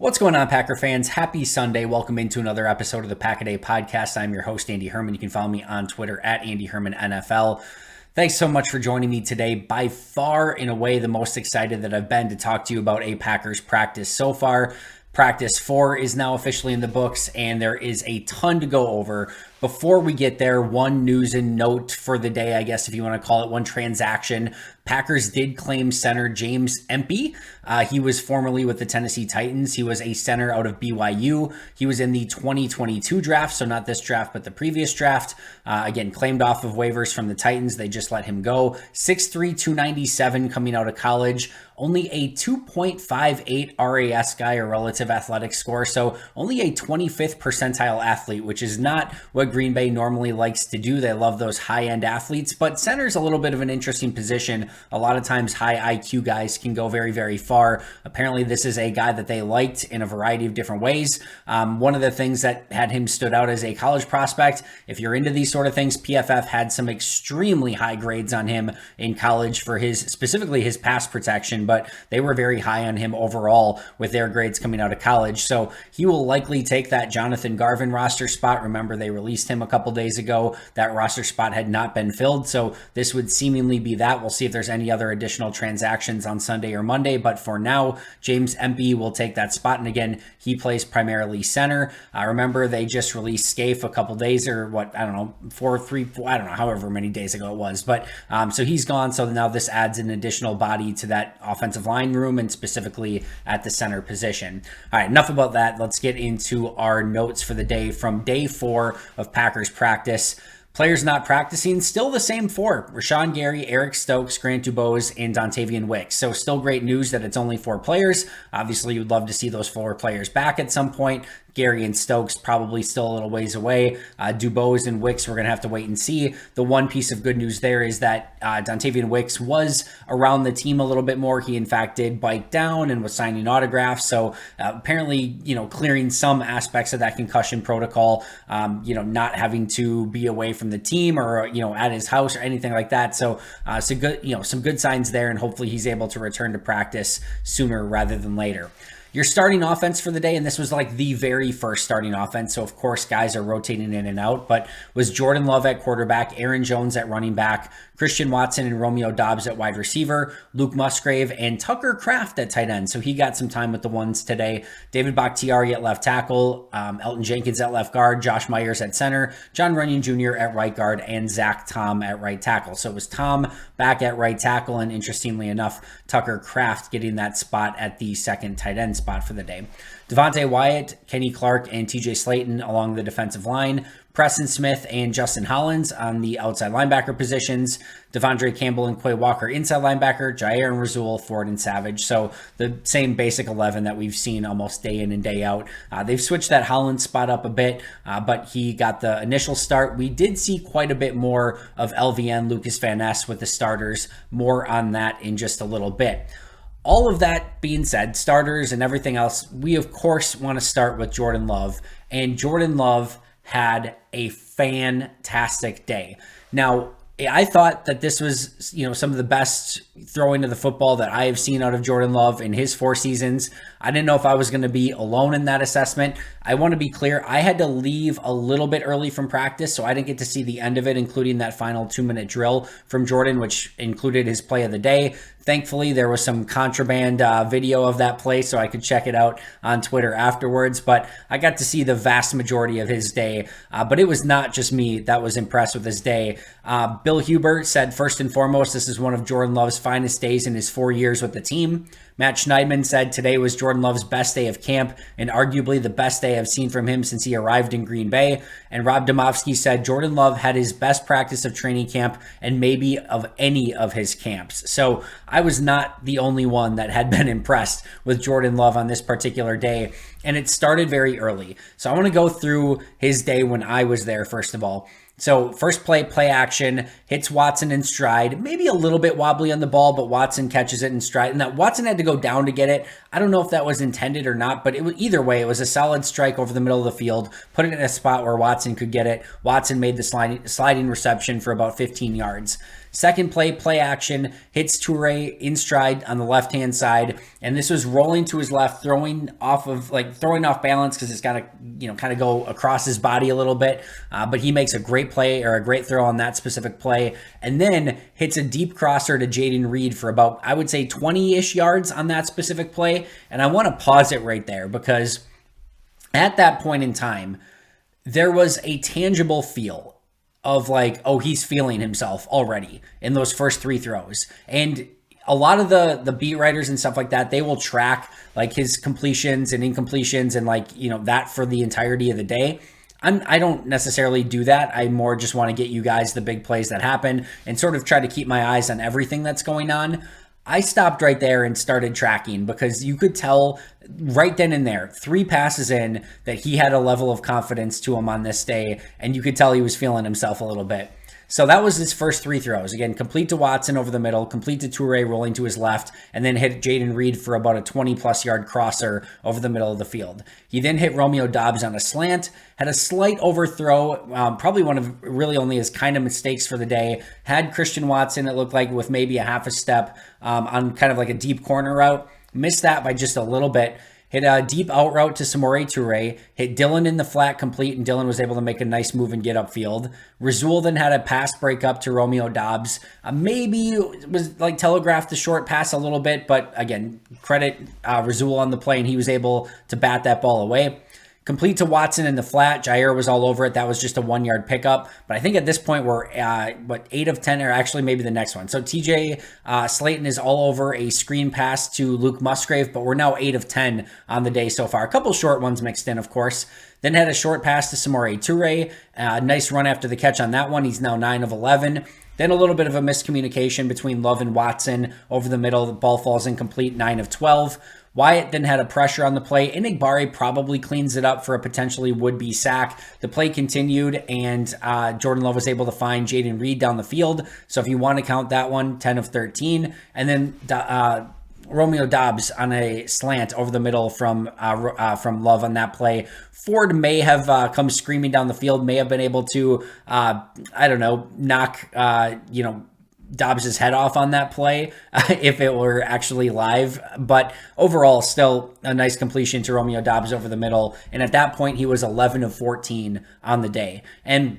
What's going on, Packer fans? Happy Sunday. Welcome into another episode of the Pack-A-Day podcast. I'm your host, Andy Herman. You can follow me on Twitter at Andy Herman NFL. Thanks so much for joining me today. By far, in a way, the most excited that I've been to talk to you about a Packers practice so far. Practice 4 is now officially in the books, and there is a ton to go over. Before we get there, one news and note for the day, I guess if you want to call it, one transaction. Packers did claim center James Empey. He was formerly with the Tennessee Titans. He was a center out of BYU. He was in the 2022 draft, so not this draft, but the previous draft. Again, claimed off of waivers from the Titans. They just let him go. 6'3", 297 coming out of college. Only a 2.58 RAS guy, or relative athletic score, so only a 25th percentile athlete, which is not what Green Bay normally likes to do. They love those high-end athletes, but center's a little bit of an interesting position. A lot of times high IQ guys can go very, very far. Apparently, this is a guy that they liked in a variety of different ways. One of the things that had him stood out as a college prospect, if you're into these sort of things, PFF had some extremely high grades on him in college for specifically his pass protection, but they were very high on him overall with their grades coming out of college. So he will likely take that Jonathan Garvin roster spot. Remember, they released him a couple days ago. That roster spot had not been filled, so this would seemingly be that. We'll see if there's any other additional transactions on Sunday or Monday, but for now, James Empey will take that spot, and again, he plays primarily center. Remember, they just released Scaife a couple days, or what, I don't know, 4, I don't know, however many days ago it was, but so he's gone, so now this adds an additional body to that offensive line room, and specifically at the center position. All right, enough about that. Let's get into our notes for the day from day 4 of Packers practice. Players not practicing, still the same 4. Rashawn Gary, Eric Stokes, Grant Dubose, and Dontavian Wicks. So still great news that it's only 4 players. Obviously, you'd love to see those 4 players back at some point. Gary and Stokes probably still a little ways away. Dubose and Wicks, we're going to have to wait and see. The one piece of good news there is that Dontavian Wicks was around the team a little bit more. He, in fact, did bike down and was signing autographs. So apparently, clearing some aspects of that concussion protocol, not having to be away from the team or, at his house or anything like that. So, some good signs there, and hopefully he's able to return to practice sooner rather than later. Your starting offense for the day, and this was like the very first starting offense, so of course guys are rotating in and out, but was Jordan Love at quarterback, Aaron Jones at running back, Christian Watson and Romeo Doubs at wide receiver, Luke Musgrave and Tucker Kraft at tight end, so he got some time with the ones today. David Bakhtiari at left tackle, Elton Jenkins at left guard, Josh Myers at center, John Runyon Jr. at right guard, and Zach Tom at right tackle. So it was Tom back at right tackle, and interestingly enough, Tucker Kraft getting that spot at the second tight end spot for the day. Devontae Wyatt, Kenny Clark, and TJ Slayton along the defensive line. Preston Smith and Justin Hollins on the outside linebacker positions. Devondre Campbell and Quay Walker inside linebacker. Jair and Razul, Ford and Savage. So the same basic 11 that we've seen almost day in and day out. They've switched that Hollins spot up a bit, but he got the initial start. We did see quite a bit more of LVN, Lucas Van Ness with the starters. More on that in just a little bit. All of that being said, starters and everything else, we of course want to start with Jordan Love. And Jordan Love had a fantastic day. Now, I thought that this was, some of the best throwing of the football that I have seen out of Jordan Love in his 4 seasons. I didn't know if I was going to be alone in that assessment. I want to be clear. I had to leave a little bit early from practice, so I didn't get to see the end of it, including that final 2-minute drill from Jordan, which included his play of the day. Thankfully, there was some contraband video of that play, so I could check it out on Twitter afterwards. But I got to see the vast majority of his day. But it was not just me that was impressed with his day. Bill Huber said, first and foremost, this is one of Jordan Love's finest days in his 4 years with the team. Matt Schneidman said today was Jordan Love's best day of camp and arguably the best day I've seen from him since he arrived in Green Bay. And Rob Domofsky said Jordan Love had his best practice of training camp and maybe of any of his camps. So I was not the only one that had been impressed with Jordan Love on this particular day. And it started very early. So I want to go through his day when I was there, first of all. So first play action, hits Watson in stride, maybe a little bit wobbly on the ball, but Watson catches it in stride. And that Watson had to go down to get it. I don't know if that was intended or not, but either way, it was a solid strike over the middle of the field, put it in a spot where Watson could get it. Watson made the sliding reception for about 15 yards. Second play, play action, hits Toure in stride on the left-hand side, and this was rolling to his left, throwing off balance because it's got to, kind of go across his body a little bit. But he makes a great play or a great throw on that specific play, and then hits a deep crosser to Jaden Reed for about, I would say, 20-ish yards on that specific play. And I want to pause it right there because at that point in time, there was a tangible feel of like, oh, he's feeling himself already in those first three throws. And a lot of the beat writers and stuff like that, they will track like his completions and incompletions and like, that for the entirety of the day. I don't necessarily do that. I more just want to get you guys the big plays that happen and sort of try to keep my eyes on everything that's going on. I stopped right there and started tracking because you could tell right then and there, 3 passes in, that he had a level of confidence to him on this day, and you could tell he was feeling himself a little bit. So that was his first 3 throws. Again, complete to Watson over the middle, complete to Toure rolling to his left, and then hit Jaden Reed for about a 20-plus yard crosser over the middle of the field. He then hit Romeo Doubs on a slant, had a slight overthrow, probably one of really only his kind of mistakes for the day. Had Christian Watson, it looked like, with maybe a half a step on kind of like a deep corner route. Missed that by just a little bit. Hit a deep out route to Samori Toure, hit Dylan in the flat complete, and Dylan was able to make a nice move and get upfield. Razul then had a pass break up to Romeo Doubs. Maybe was like telegraphed the short pass a little bit, but again, credit Razul on the play, and he was able to bat that ball away. Complete to Watson in the flat. Jair was all over it. That was just a 1-yard pickup. But I think at this point we're 8 of 10, or actually maybe the next one. So TJ Slayton is all over a screen pass to Luke Musgrave, but we're now 8 of 10 on the day so far. A couple short ones mixed in, of course. Then had a short pass to Samori Toure. Nice run after the catch on that one. He's now 9 of 11. Then a little bit of a miscommunication between Love and Watson over the middle. The ball falls incomplete, 9 of 12. Wyatt then had a pressure on the play. Inigbari probably cleans it up for a potentially would-be sack. The play continued, and Jordan Love was able to find Jaden Reed down the field. So if you want to count that one, 10 of 13. And then Romeo Doubs on a slant over the middle from Love on that play. Ford may have come screaming down the field, may have been able to, knock, Dobbs' head off on that play if it were actually live. But overall, still a nice completion to Romeo Doubs over the middle. And at that point, he was 11 of 14 on the day. And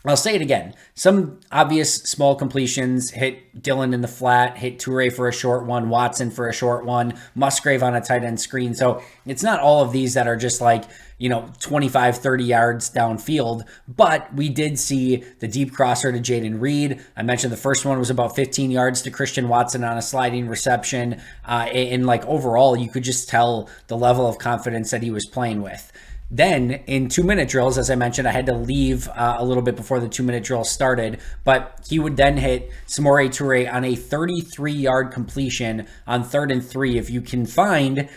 I'll say it again. Some obvious small completions, hit Dylan in the flat, hit Toure for a short one, Watson for a short one, Musgrave on a tight end screen. So it's not all of these that are just like, 25, 30 yards downfield, but we did see the deep crosser to Jaden Reed. I mentioned the first one was about 15 yards to Christian Watson on a sliding reception. And like overall, you could just tell the level of confidence that he was playing with. Then in 2-minute drills, as I mentioned, I had to leave a little bit before the 2-minute drill started, but he would then hit Samori Toure on a 33-yard completion on 3rd and 3. If you can find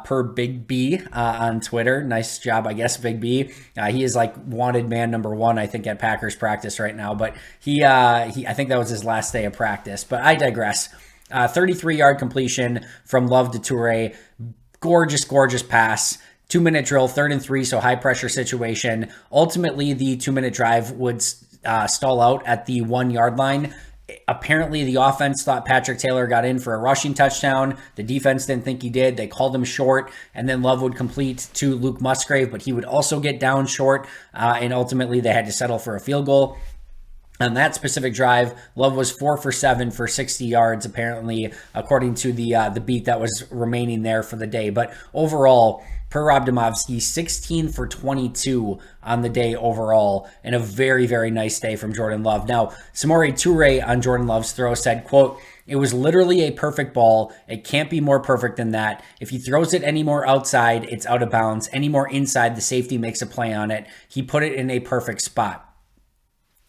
per Big B on Twitter, nice job, I guess, Big B. He is like wanted man number 1, I think, at Packers practice right now, but I think that was his last day of practice, but I digress. 33-yard completion from Love to Toure. Gorgeous pass. 2-minute drill, 3rd and 3, so high pressure situation. Ultimately, the 2-minute drive would stall out at the 1-yard line. Apparently, the offense thought Patrick Taylor got in for a rushing touchdown. The defense didn't think he did. They called him short, and then Love would complete to Luke Musgrave, but he would also get down short, and ultimately they had to settle for a field goal. On that specific drive, Love was 4 for 7 for 60 yards, apparently, according to the beat that was remaining there for the day. But overall, per Rob Demovsky, 16 for 22 on the day overall, and a very, very nice day from Jordan Love. Now, Samori Toure on Jordan Love's throw said, quote, "It was literally a perfect ball. It can't be more perfect than that. If he throws it any more outside, it's out of bounds. Any more inside, the safety makes a play on it. He put it in a perfect spot."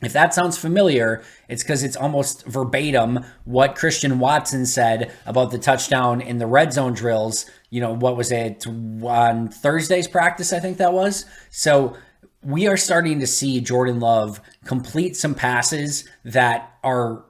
If that sounds familiar, it's because it's almost verbatim what Christian Watson said about the touchdown in the red zone drills. What was it, on Thursday's practice, I think that was? So we are starting to see Jordan Love complete some passes that are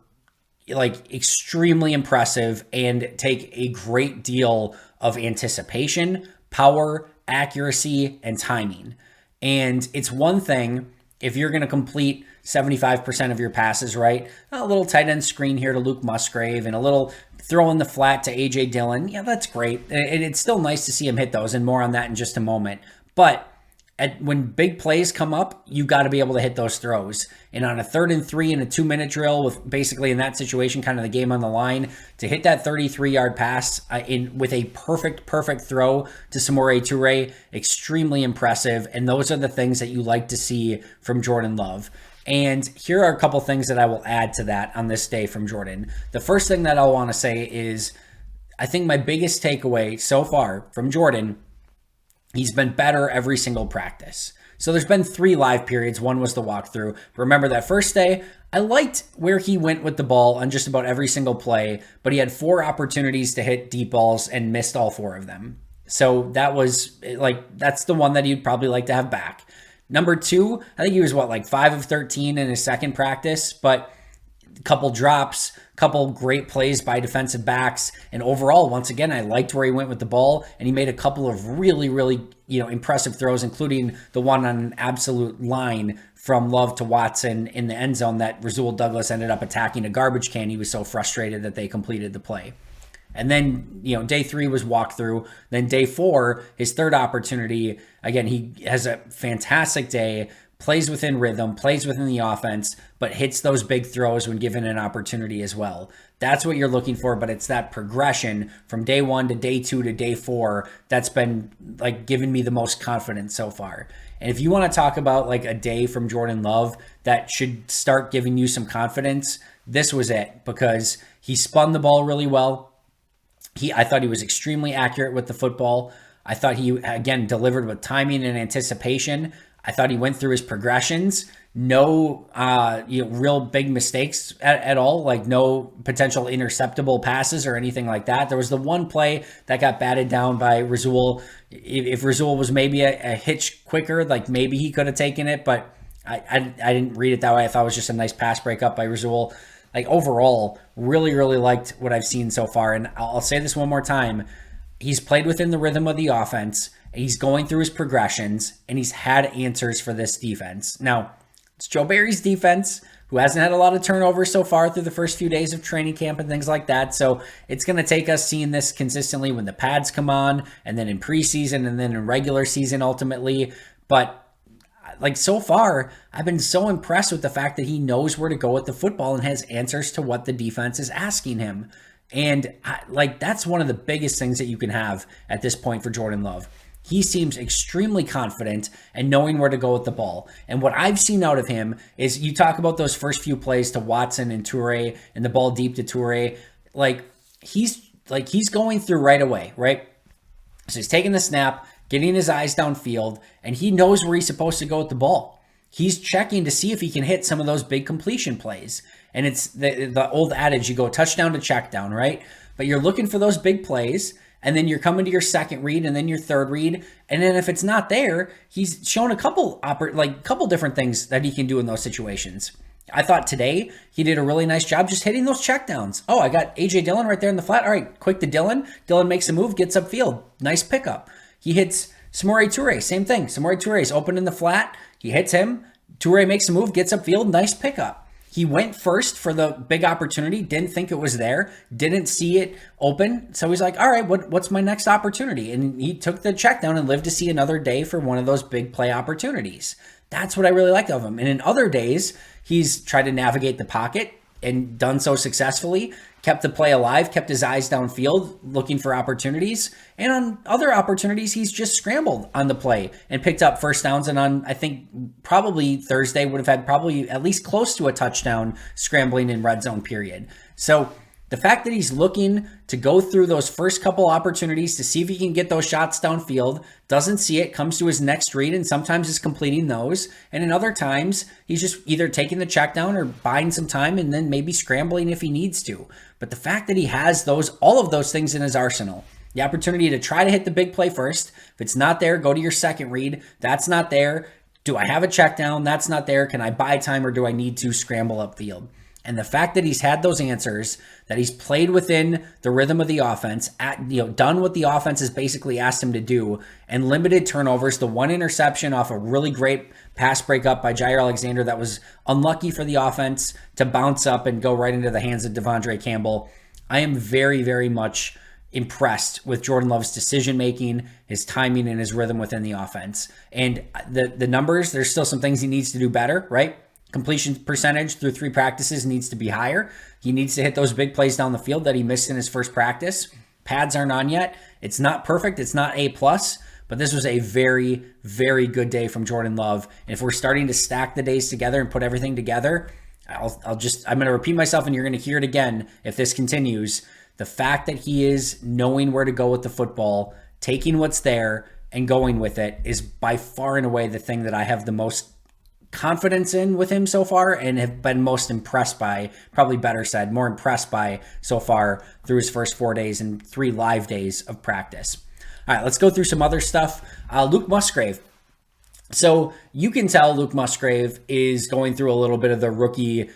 like extremely impressive and take a great deal of anticipation, power, accuracy, and timing. And it's one thing if you're going to complete 75% of your passes, right, a little tight end screen here to Luke Musgrave and a little throw in the flat to A.J. Dillon, yeah, that's great. And it's still nice to see him hit those, and more on that in just a moment. But when big plays come up, you got to be able to hit those throws. And on a 3rd and 3 in a 2-minute drill, with basically in that situation, kind of the game on the line, to hit that 33-yard pass with a perfect throw to Samori Toure, extremely impressive. And those are the things that you like to see from Jordan Love. And here are a couple things that I will add to that on this day from Jordan. The first thing that I'll want to say is, I think my biggest takeaway so far from Jordan, he's been better every single practice. So there's been 3 live periods. One was the walkthrough. Remember that first day, I liked where he went with the ball on just about every single play, but he had 4 opportunities to hit deep balls and missed all 4 of them. So that was that's the one that you'd probably like to have back. Number 2, I think he was 5 of 13 in his second practice, but a couple drops, couple great plays by defensive backs, and overall, once again, I liked where he went with the ball, and he made a couple of really impressive throws, including the one on an absolute line from Love to Watson in the end zone that Rasul Douglas ended up attacking a garbage can. He was so frustrated that they completed the play. And then, day 3 was walkthrough. Then day 4, his third opportunity, again, he has a fantastic day, plays within rhythm, plays within the offense, but hits those big throws when given an opportunity as well. That's what you're looking for, but it's that progression from day 1 to day 2 to day 4 that's been giving me the most confidence so far. And if you want to talk about a day from Jordan Love that should start giving you some confidence, this was it, because he spun the ball really well. I thought he was extremely accurate with the football. I thought he, again, delivered with timing and anticipation. I thought he went through his progressions. No real big mistakes at all, no potential interceptable passes or anything like that. There was the one play that got batted down by Rasul. If Rasul was maybe a hitch quicker, maybe he could have taken it, but I didn't read it that way. I thought it was just a nice pass breakup by Rasul. Overall, really liked what I've seen so far. And I'll say this one more time. He's played within the rhythm of the offense. He's going through his progressions, and he's had answers for this defense. Now, it's Joe Barry's defense, who hasn't had a lot of turnovers so far through the first few days of training camp and things like that. So it's going to take us seeing this consistently when the pads come on, and then in preseason, and then in regular season ultimately. But so far, I've been so impressed with the fact that he knows where to go with the football and has answers to what the defense is asking him. And that's one of the biggest things that you can have at this point for Jordan Love. He seems extremely confident and knowing where to go with the ball. And what I've seen out of him is, you talk about those first few plays to Watson and Toure and the ball deep to Toure. He's going through right away, right? So he's taking the snap, getting his eyes downfield, and he knows where he's supposed to go with the ball. He's checking to see if he can hit some of those big completion plays. And it's the old adage, you go touchdown to check down, right? But you're looking for those big plays, and then you're coming to your second read and then your third read. And then if it's not there, he's shown a couple different things that he can do in those situations. I thought today he did a really nice job just hitting those checkdowns. Oh, I got A.J. Dillon right there in the flat. All right, quick to Dillon. Dillon makes a move, gets upfield. Nice pickup. He hits Samori Toure, same thing. Samori Toure is open in the flat. He hits him. Toure makes a move, gets upfield. Nice pickup. He went first for the big opportunity, didn't think it was there, didn't see it open. So he's like, all right, what's my next opportunity? And he took the check down and lived to see another day for one of those big play opportunities. That's what I really like of him. And in other days, he's tried to navigate the pocket and done so successfully, kept the play alive, kept his eyes downfield, looking for opportunities. And on other opportunities, he's just scrambled on the play and picked up first downs. And on, I think, probably Thursday would have had probably at least close to a touchdown scrambling in red zone period. So the fact that he's looking to go through those first couple opportunities to see if he can get those shots downfield, doesn't see it, comes to his next read, and sometimes is completing those. And in other times, he's just either taking the check down or buying some time and then maybe scrambling if he needs to. But the fact that he has all of those things in his arsenal, the opportunity to try to hit the big play first. If it's not there, go to your second read. That's not there. Do I have a check down? That's not there. Can I buy time, or do I need to scramble upfield? And the fact that he's had those answers, that he's played within the rhythm of the offense, done what the offense has basically asked him to do, and limited turnovers, the one interception off a really great pass breakup by Jair Alexander that was unlucky for the offense to bounce up and go right into the hands of Devondre Campbell. I am very, very much impressed with Jordan Love's decision-making, his timing, and his rhythm within the offense. And the numbers, there's still some things he needs to do better, right? Completion percentage through 3 practices needs to be higher. He needs to hit those big plays down the field that he missed in his first practice. Pads aren't on yet. It's not perfect. It's not A+, but this was a very, very good day from Jordan Love. And if we're starting to stack the days together and put everything together, I'm going to repeat myself and you're going to hear it again if this continues. The fact that he is knowing where to go with the football, taking what's there and going with it is by far and away the thing that I have the most confidence in with him so far and have been most impressed by, probably better said, more impressed by so far through his first 4 days and 3 live days of practice. All right, let's go through some other stuff. Luke Musgrave. So you can tell Luke Musgrave is going through a little bit of the rookie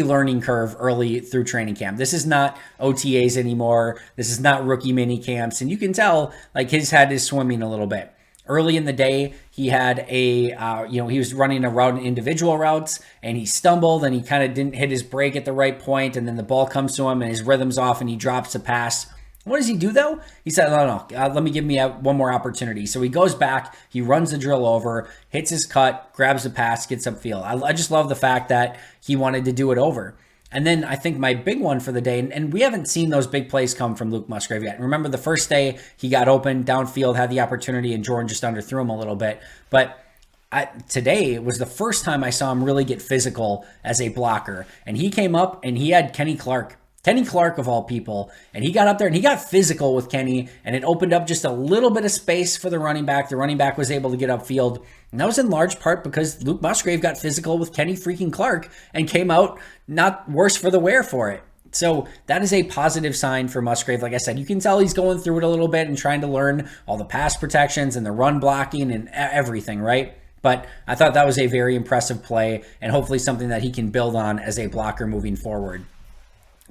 learning curve early through training camp. This is not OTAs anymore. This is not rookie mini camps. And you can tell like his head is swimming a little bit. Early in the day, he had he was running a route in individual routes and he stumbled and he kind of didn't hit his break at the right point. And then the ball comes to him and his rhythm's off and he drops a pass. What does he do though? He said, no, let me give me one more opportunity. So he goes back, he runs the drill over, hits his cut, grabs the pass, gets upfield. I just love the fact that he wanted to do it over. And then I think my big one for the day, and we haven't seen those big plays come from Luke Musgrave yet. Remember the first day he got open downfield, had the opportunity, and Jordan just underthrew him a little bit. But today was the first time I saw him really get physical as a blocker. And he came up and he had Kenny Clark of all people, and he got up there and he got physical with Kenny, and it opened up just a little bit of space for the running back. The running back was able to get upfield, and that was in large part because Luke Musgrave got physical with Kenny freaking Clark and came out not worse for the wear for it. So that is a positive sign for Musgrave. Like I said, you can tell he's going through it a little bit and trying to learn all the pass protections and the run blocking and everything, right? But I thought that was a very impressive play and hopefully something that he can build on as a blocker moving forward.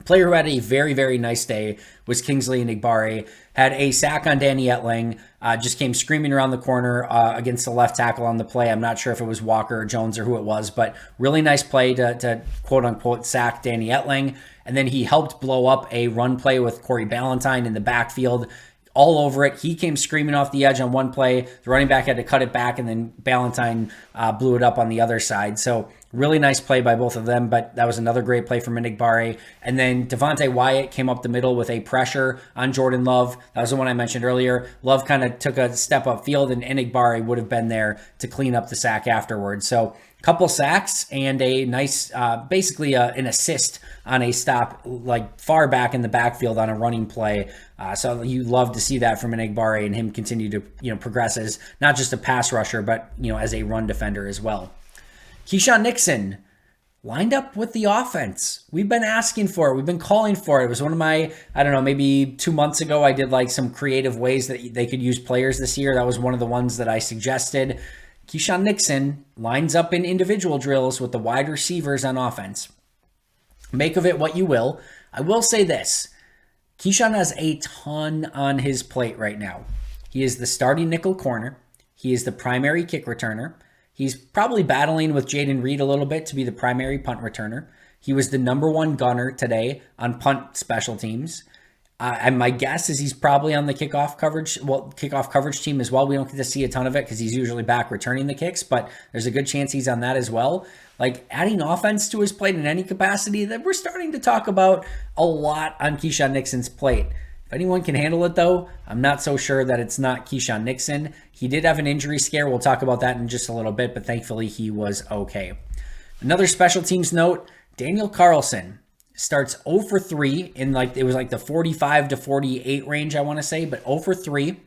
Player who had a very, very nice day was Kingsley Enagbare. Had a sack on Danny Etling, just came screaming around the corner against the left tackle on the play. I'm not sure if it was Walker or Jones or who it was, but really nice play to quote-unquote sack Danny Etling. And then he helped blow up a run play with Corey Ballantyne in the backfield. All over it. He came screaming off the edge on one play. The running back had to cut it back, and then Ballantyne blew it up on the other side. So really nice play by both of them, but that was another great play from Enagbare. And then Devonte Wyatt came up the middle with a pressure on Jordan Love. That was the one I mentioned earlier. Love kind of took a step upfield, and Enagbare would have been there to clean up the sack afterwards. So couple sacks and a nice, basically an assist on a stop, like far back in the backfield on a running play. So you love to see that from Enagbare and him continue to, progress as not just a pass rusher, but, as a run defender as well. Keyshawn Nixon lined up with the offense. We've been asking for it. We've been calling for it. It was one of my, maybe 2 months ago, I did like some creative ways that they could use players this year. That was one of the ones that I suggested. Keyshawn Nixon lines up in individual drills with the wide receivers on offense. Make of it what you will. I will say this. Keyshawn has a ton on his plate right now. He is the starting nickel corner. He is the primary kick returner. He's probably battling with Jaden Reed a little bit to be the primary punt returner. He was the number 1 gunner today on punt special teams. And my guess is he's probably on the kickoff coverage team as well. We don't get to see a ton of it because he's usually back returning the kicks, but there's a good chance he's on that as well. Like adding offense to his plate in any capacity, that we're starting to talk about a lot on Keyshawn Nixon's plate. If anyone can handle it though, I'm not so sure that it's not Keyshawn Nixon. He did have an injury scare. We'll talk about that in just a little bit, but thankfully he was okay. Another special teams note, Daniel Carlson starts 0 for 3 in it was the 45 to 48 range, I want to say, but 0 for 3.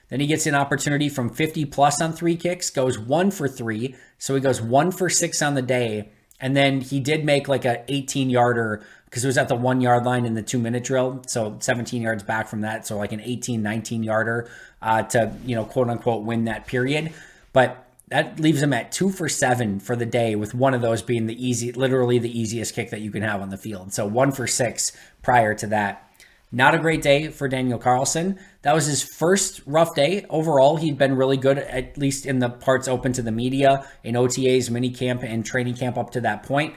Then he gets an opportunity from 50 plus on 3 kicks, goes 1 for 3. So he goes 1 for 6 on the day. And then he did make like a 18-yarder because it was at the 1-yard line in the 2-minute drill. So 17 yards back from that. So like an 18, 19-yarder to, quote unquote, win that period. But that leaves him at 2 for 7 for the day, with one of those being literally the easiest kick that you can have on the field. So 1 for 6 prior to that. Not a great day for Daniel Carlson. That was his first rough day. Overall, he'd been really good, at least in the parts open to the media, in OTAs, minicamp, and training camp up to that point.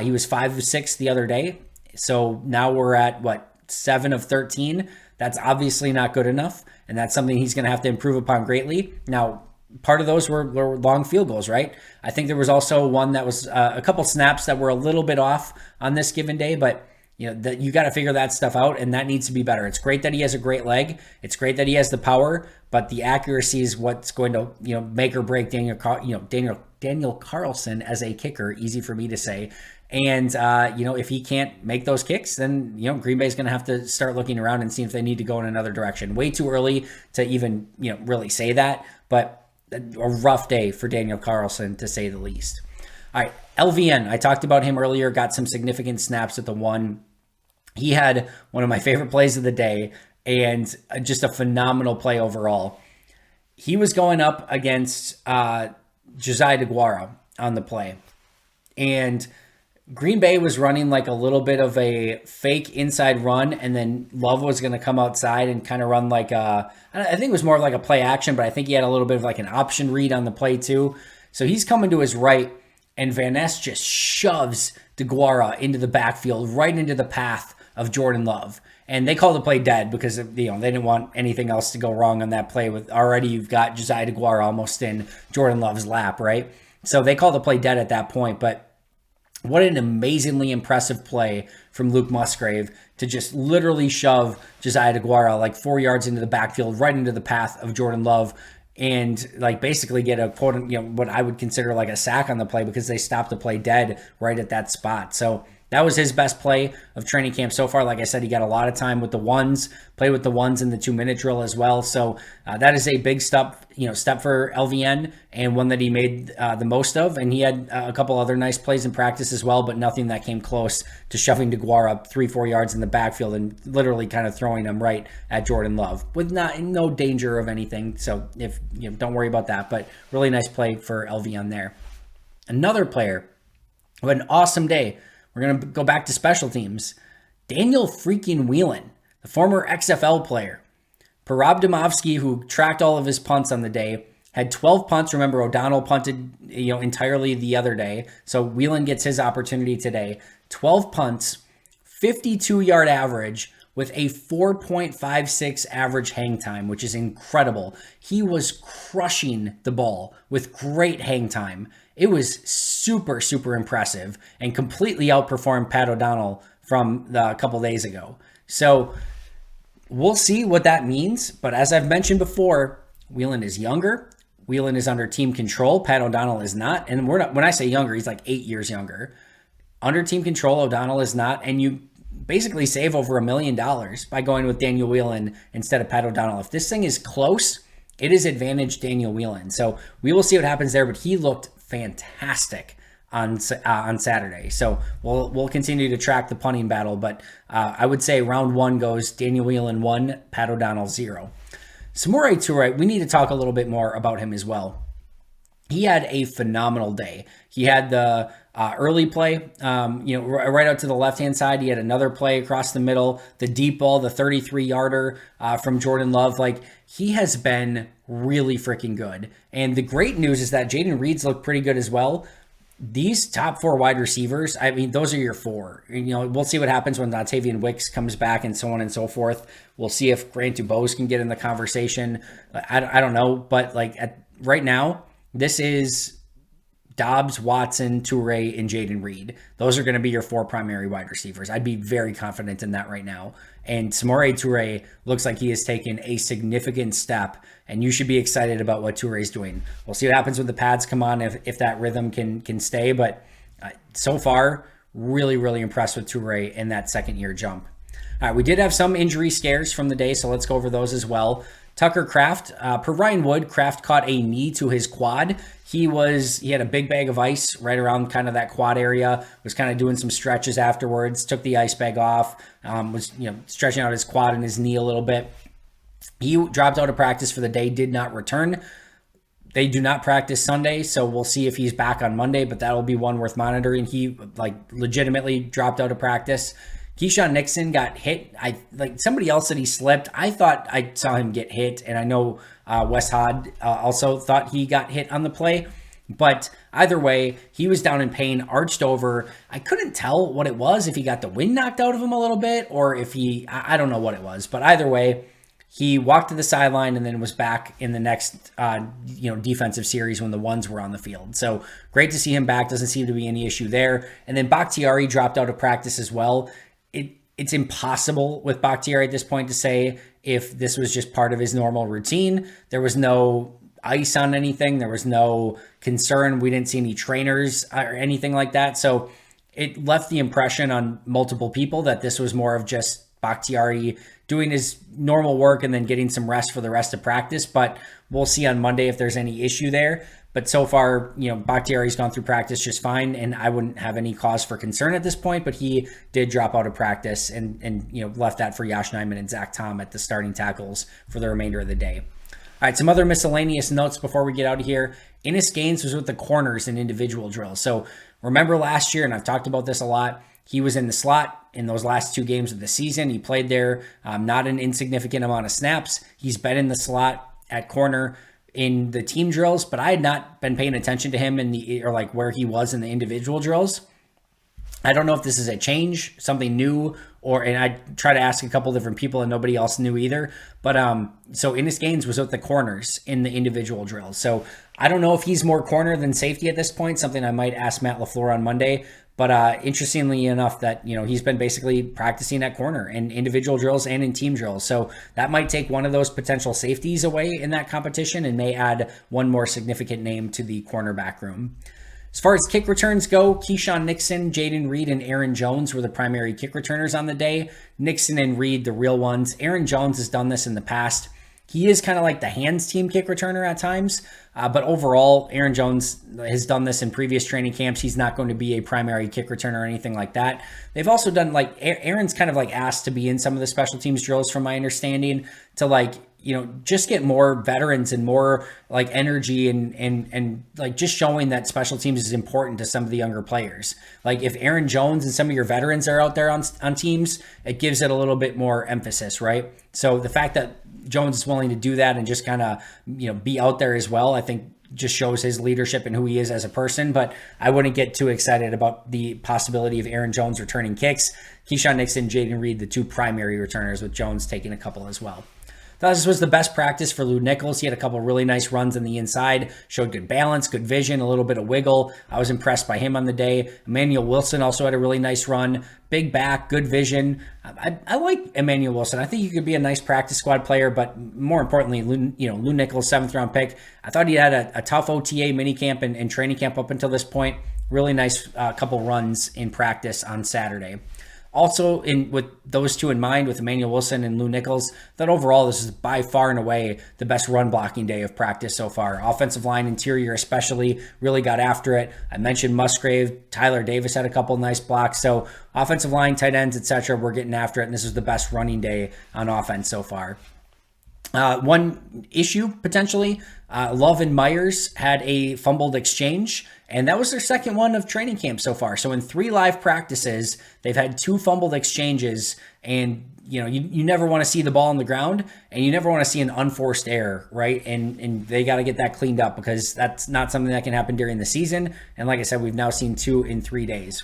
He was 5 of 6 the other day. So now we're at, 7 of 13. That's obviously not good enough, and that's something he's going to have to improve upon greatly. Now, part of those were long field goals, right? I think there was also one that was a couple snaps that were a little bit off on this given day, but you got to figure that stuff out, and that needs to be better. It's great that he has a great leg. It's great that he has the power, but the accuracy is what's going to make or break Daniel Carlson as a kicker. Easy for me to say. And if he can't make those kicks, then Green Bay's going to have to start looking around and see if they need to go in another direction. Way too early to even really say that, but a rough day for Daniel Carlson, to say the least. All right, LVN. I talked about him earlier. Got some significant snaps at the 1. He had one of my favorite plays of the day, and just a phenomenal play overall. He was going up against Josiah DeGuara on the play, and Green Bay was running like a little bit of a fake inside run, and then Love was going to come outside and kind of run like I think it was more like a play action, but I think he had a little bit of like an option read on the play too. So he's coming to his right, and Van Ness just shoves DeGuara into the backfield, right into the path of Jordan Love. And they called the play dead because they didn't want anything else to go wrong on that play. With already you've got Josiah DeGuara almost in Jordan Love's lap, right? So they called the play dead at that point, but what an amazingly impressive play from Luke Musgrave to just literally shove Josiah DeGuara like 4 yards into the backfield, right into the path of Jordan Love, and like basically get a quote, what I would consider like a sack on the play, because they stopped the play dead right at that spot. So that was his best play of training camp so far. Like I said, he got a lot of time with the ones, played with the ones in the 2-minute drill as well. So that is a big step for LVN, and one that he made the most of. And he had a couple other nice plays in practice as well, but nothing that came close to shoving DeGuara up 3-4 yards in the backfield and literally kind of throwing him right at Jordan Love with no danger of anything. So don't worry about that, but really nice play for LVN there. Another player who had an awesome day. We're going to go back to special teams. Daniel freaking Whelan, the former XFL player. Parab Domovsky, who tracked all of his punts on the day, had 12 punts. Remember, O'Donnell punted entirely the other day. So Whelan gets his opportunity today. 12 punts, 52-yard average with a 4.56 average hang time, which is incredible. He was crushing the ball with great hang time. It was super, super impressive and completely outperformed Pat O'Donnell from a couple days ago. So we'll see what that means. But as I've mentioned before, Whelan is younger. Whelan is under team control. Pat O'Donnell is not. And when I say younger, he's like 8 years younger. Under team control, O'Donnell is not. And you basically save over $1 million by going with Daniel Whelan instead of Pat O'Donnell. If this thing is close, it is advantage Daniel Whelan. So we will see what happens there, but he looked fantastic on Saturday. So we'll continue to track the punting battle, but I would say round 1 goes Daniel Whelan 1, Pat O'Donnell 0. Samori Toure, we need to talk a little bit more about him as well. He had a phenomenal day. He had the early play, right out to the left-hand side. He had another play across the middle, the deep ball, the 33-yarder from Jordan Love. Like, he has been really freaking good. And the great news is that Jaden Reed's looked pretty good as well. These top 4 wide receivers, I mean, those are your 4. We'll see what happens when Dontavian Wicks comes back and so on and so forth. We'll see if Grant Dubose can get in the conversation. I don't know, but right now, this is Dobbs, Watson, Toure, and Jaden Reed. Those are going to be your 4 primary wide receivers. I'd be very confident in that right now. And Samori Toure looks like he has taken a significant step, and you should be excited about what Toure is doing. We'll see what happens when the pads come on, if that rhythm can stay. But so far, really, really impressed with Toure in that second-year jump. All right, we did have some injury scares from the day, so let's go over those as well. Tucker Kraft, per Ryan Wood, Kraft caught a knee to his quad. He had a big bag of ice right around kind of that quad area, was kind of doing some stretches afterwards, took the ice bag off, was stretching out his quad and his knee a little bit. He dropped out of practice for the day, did not return. They do not practice Sunday, so we'll see if he's back on Monday, but that'll be one worth monitoring. He legitimately dropped out of practice. Keyshawn Nixon got hit. Somebody else said he slipped. I thought I saw him get hit, and I know Wes Hod also thought he got hit on the play. But either way, he was down in pain, arched over. I couldn't tell what it was, if he got the wind knocked out of him a little bit, or if I don't know what it was. But either way, he walked to the sideline and then was back in the next, defensive series when the ones were on the field. So great to see him back. Doesn't seem to be any issue there. And then Bakhtiari dropped out of practice as well. It's impossible with Bakhtiari at this point to say if this was just part of his normal routine. There was no ice on anything. There was no concern. We didn't see any trainers or anything like that. So it left the impression on multiple people that this was more of just Bakhtiari doing his normal work and then getting some rest for the rest of practice. But we'll see on Monday if there's any issue there. But so far, Bakhtiari's gone through practice just fine, and I wouldn't have any cause for concern at this point. But he did drop out of practice and left that for Yosh Nijman and Zach Tom at the starting tackles for the remainder of the day. All right, some other miscellaneous notes before we get out of here. Innis Gaines was with the corners in individual drills. So remember last year, and I've talked about this a lot, he was in the slot in those last 2 games of the season. He played there not an insignificant amount of snaps. He's been in the slot at corner in the team drills, but I had not been paying attention to him where he was in the individual drills. I don't know if this is a change, something new, and I try to ask a couple different people and nobody else knew either. But so Innis Gaines was with the corners in the individual drills. So I don't know if he's more corner than safety at this point, something I might ask Matt LaFleur on Monday. But interestingly enough, that he's been basically practicing at corner in individual drills and in team drills. So that might take one of those potential safeties away in that competition and may add one more significant name to the cornerback room. As far as kick returns go, Keyshawn Nixon, Jaden Reed, and Aaron Jones were the primary kick returners on the day. Nixon and Reed, the real ones. Aaron Jones has done this in the past. He is kind of like the hands team kick returner at times. But overall, Aaron Jones has done this in previous training camps. He's not going to be a primary kick returner or anything like that. They've also done Aaron's kind of asked to be in some of the special teams drills from my understanding to just get more veterans and more energy and just showing that special teams is important to some of the younger players. If Aaron Jones and some of your veterans are out there on teams, it gives it a little bit more emphasis, right? So the fact that Jones is willing to do that and just kind of, be out there as well, I think just shows his leadership and who he is as a person. But I wouldn't get too excited about the possibility of Aaron Jones returning kicks. Keyshawn Nixon, Jaden Reed, the 2 primary returners, with Jones taking a couple as well. Thought this was the best practice for Lou Nichols. He had a couple really nice runs on the inside, showed good balance, good vision, a little bit of wiggle. I was impressed by him on the day. Emmanuel Wilson also had a really nice run. Big back, good vision. I like Emmanuel Wilson. I think he could be a nice practice squad player, but more importantly, Lou Nichols, 7th round pick. I thought he had a tough OTA minicamp and training camp up until this point. Really nice couple runs in practice on Saturday. Also, with those 2 in mind, with Emmanuel Wilson and Lou Nichols, that overall this is by far and away the best run blocking day of practice so far. Offensive line, interior especially, really got after it. I mentioned Musgrave. Tyler Davis had a couple nice blocks. So offensive line, tight ends, etc., we're getting after it, and this is the best running day on offense so far. One issue, potentially, Love and Myers had a fumbled exchange, and that was their second one of training camp so far. So in 3 live practices, they've had 2 fumbled exchanges, and you never want to see the ball on the ground, and you never want to see an unforced error, right? And they got to get that cleaned up, because that's not something that can happen during the season. And like I said, we've now seen 2 in 3 days.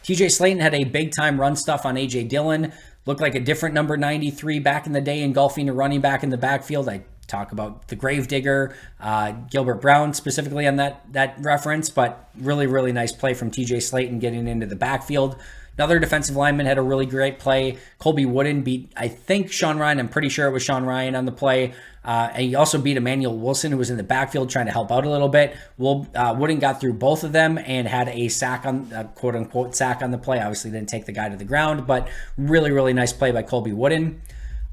TJ Slayton had a big-time run stuff on A.J. Dillon. Looked like a different number 93 back in the day, engulfing a running back in the backfield. I talk about the Gravedigger, Gilbert Brown specifically on that reference, but really, really nice play from TJ Slayton getting into the backfield. Another defensive lineman had a really great play. Colby Wooden beat, I think, Sean Ryan. I'm pretty sure it was Sean Ryan on the play. And he also beat Emmanuel Wilson, who was in the backfield trying to help out a little bit. Wooden got through both of them and had a sack quote-unquote sack on the play. Obviously didn't take the guy to the ground, but really, really nice play by Colby Wooden.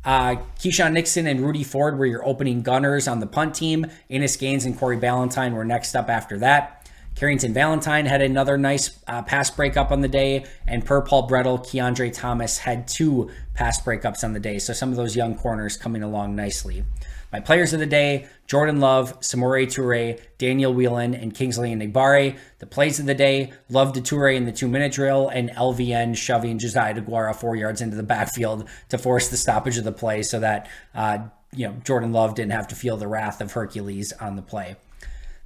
Keyshawn Nixon and Rudy Ford were your opening gunners on the punt team. Innis Gaines and Corey Ballantyne were next up after that. Carrington Valentine had another nice pass breakup on the day, and per Paul Brettel, Keandre Thomas had 2 pass breakups on the day. So some of those young corners coming along nicely. My players of the day, Jordan Love, Samori Toure, Daniel Whelan, and Kingsley Enagbare. The plays of the day, Love to Toure in the 2-minute drill, and LVN shoving Josiah DeGuara 4 yards into the backfield to force the stoppage of the play so that Jordan Love didn't have to feel the wrath of Hercules on the play.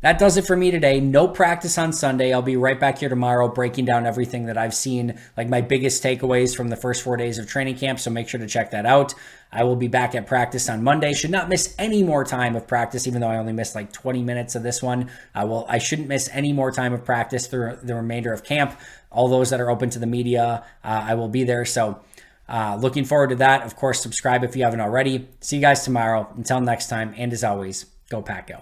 That does it for me today. No practice on Sunday. I'll be right back here tomorrow breaking down everything that I've seen, like my biggest takeaways from the first 4 days of training camp, so make sure to check that out. I will be back at practice on Monday. Should not miss any more time of practice, even though I only missed like 20 minutes of this one. I shouldn't miss any more time of practice through the remainder of camp. All those that are open to the media, I will be there. So looking forward to that. Of course, subscribe if you haven't already. See you guys tomorrow. Until next time, and as always, go Pack Go.